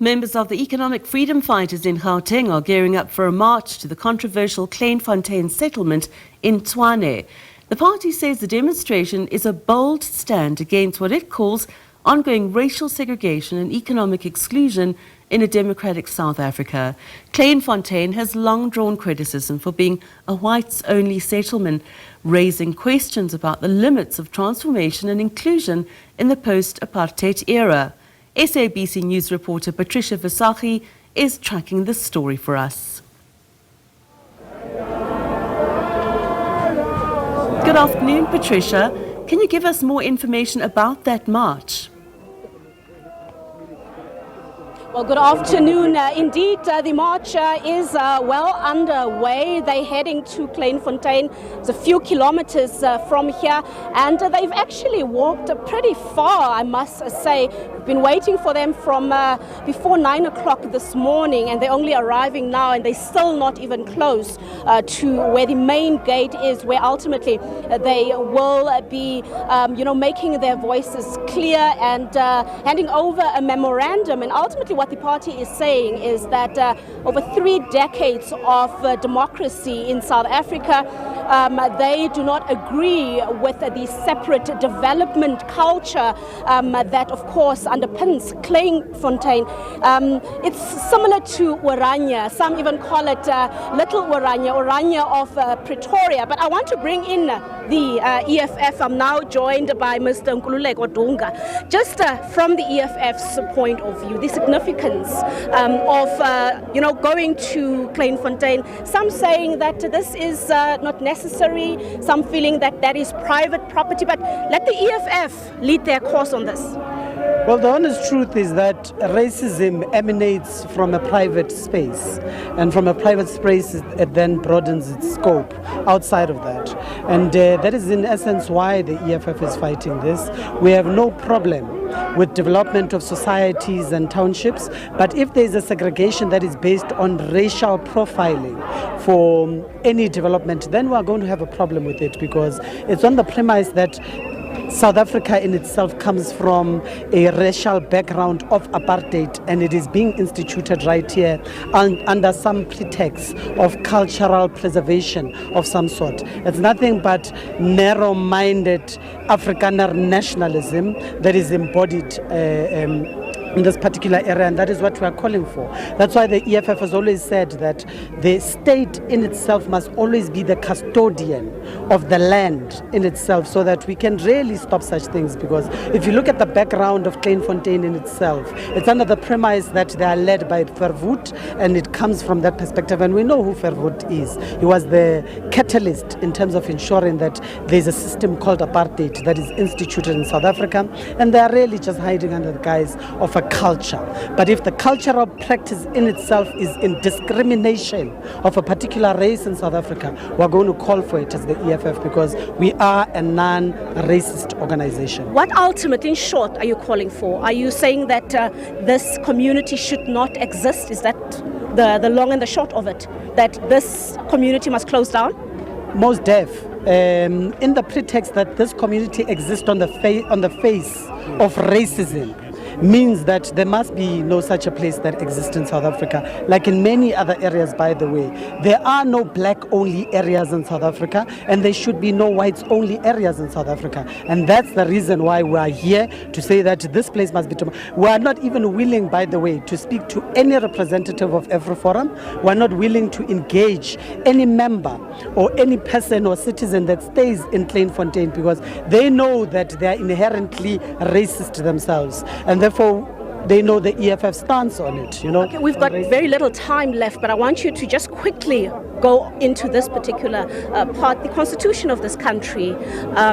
Members of the economic freedom fighters in Gauteng are gearing up for a march to the controversial Kleinfontein settlement in Tshwane. The party says the demonstration is a bold stand against what it calls ongoing racial segregation and economic exclusion in a democratic South Africa. Kleinfontein has long drawn criticism for being a whites-only settlement, raising questions about the limits of transformation and inclusion in the post-apartheid era. SABC News reporter Patricia Visagie is tracking this story for us. Good afternoon, Patricia. Can you give us more information about that march? Well, good afternoon. Indeed, the march is well underway. They're heading to Kleinfontein. It's a few kilometers from here, and they've actually walked pretty far, I must say. We've been waiting for them from before 9 o'clock this morning, and they're only arriving now, and they're still not even close to where the main gate is, where ultimately they will be, making their voices clear and handing over a memorandum. And ultimately what the party is saying is that over 3 decades of democracy in South Africa, they do not agree with the separate development culture that, of course, underpins Kleinfontein. It's similar to Oranje. Some even call it Little Oranje of Pretoria. But I want to bring in the EFF. I'm now joined by Mr. Nkululeko Dunga. Just from the EFF's point of view, the significance of going to Kleinfontein. Some saying that this is not necessary. Some feeling that that is private property. But let the EFF lead their course on this. Well, the honest truth is that racism emanates from a private space, and from a private space it then broadens its scope outside of that. And that is in essence why the EFF is fighting this. We have no problem with development of societies and townships, but if there is a segregation that is based on racial profiling for any development, then we are going to have a problem with it, because it's on the premise that South Africa in itself comes from a racial background of apartheid, and it is being instituted right here under some pretext of cultural preservation of some sort. It's nothing but narrow-minded Afrikaner nationalism that is embodied in this particular area, and that is what we are calling for. That's why the EFF has always said that the state in itself must always be the custodian of the land in itself, so that we can really stop such things. Because if you look at the background of Kleinfontein in itself, it's under the premise that they are led by Verwoerd, and it comes from that perspective. And we know who Verwoerd is. He was the catalyst in terms of ensuring that there's a system called apartheid that is instituted in South Africa, and they are really just hiding under the guise of a culture. But if the cultural practice in itself is in discrimination of a particular race in South Africa, we're going to call for it as the EFF, because we are a non-racist organization. What ultimately, in short, are you calling for? Are you saying that this community should not exist? Is that the long and the short of it? That this community must close down? Most deaf. In the pretext that this community exists on the face of racism, means that there must be no such a place that exists in South Africa. Like in many other areas, by the way, there are no black-only areas in South Africa, and there should be no whites-only areas in South Africa. And that's the reason why we are here to say that this place must be. We are not even willing, by the way, to speak to any representative of every forum. We are not willing to engage any member or any person or citizen that stays in Kleinfontein, because they know that they are inherently racist themselves, and therefore they know the EFF stance on it. Okay, we've got very little time left, but I want you to just quickly go into this particular part. The constitution of this country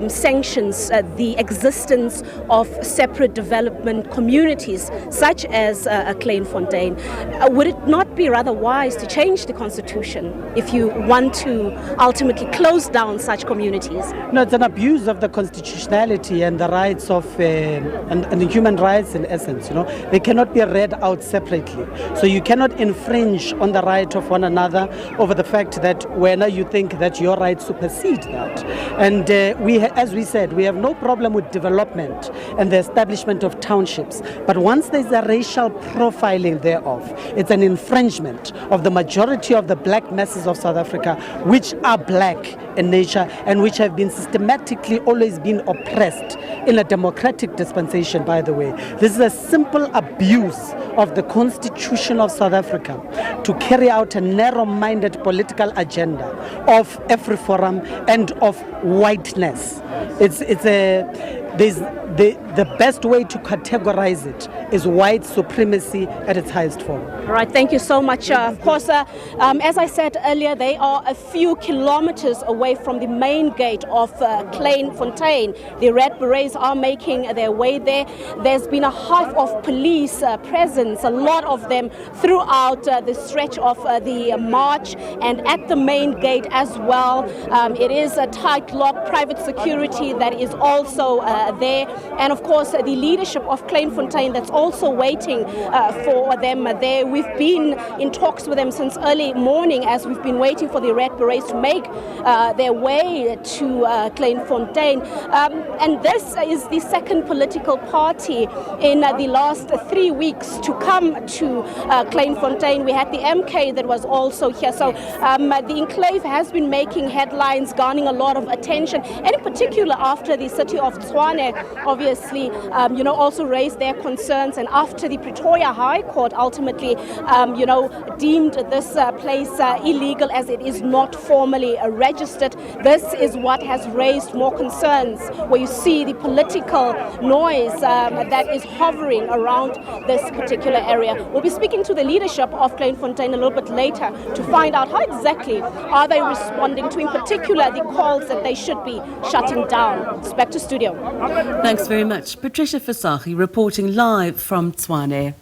sanctions the existence of separate development communities, such as Kleinfontein. Would it not be rather wise to change the constitution if you want to ultimately close down such communities? No, it's an abuse of the constitutionality and the rights of and the human rights in essence. They cannot be read out separately. So you cannot infringe on the right of one another over the fact that when you think that your rights supersede that. And as we said, we have no problem with development and the establishment of townships. But once there's a racial profiling thereof, it's an infringement of the majority of the black masses of South Africa, which are black in nature and which have been systematically always been oppressed in a democratic dispensation, by the way. This is a simple abuse of the Constitution of South Africa to carry out a narrow-minded political agenda of every forum and of whiteness. The best way to categorize it is white supremacy at its highest form. All right, thank you so much. Of course, as I said earlier, they are a few kilometers away from the main gate of Kleinfontein. The Red Berets are making their way there. There's been a hive of police presence, a lot of them throughout the stretch of the march and at the main gate as well. It is a tight lock, private security that is also there. And of course, the leadership of Kleinfontein that's also waiting for them there. We've been in talks with them since early morning as we've been waiting for the Red Berets to make their way to Kleinfontein. And this is the second political party in the last 3 weeks to come to Kleinfontein. We had the MK that was also here. So the enclave has been making headlines, garnering a lot of attention, and in particular after the city of Tshwane obviously also raised their concerns, and after the Pretoria High Court ultimately deemed this place illegal as it is not formally registered. This is what has raised more concerns, where you see the political noise that is hovering around this particular area. We'll be speaking to the leadership of Kleinfontein a little bit later to find out how exactly are they responding to, in particular, the calls that they should be shutting down. It's back to studio. Thanks very much. Patricia Visagie reporting live from Tshwane.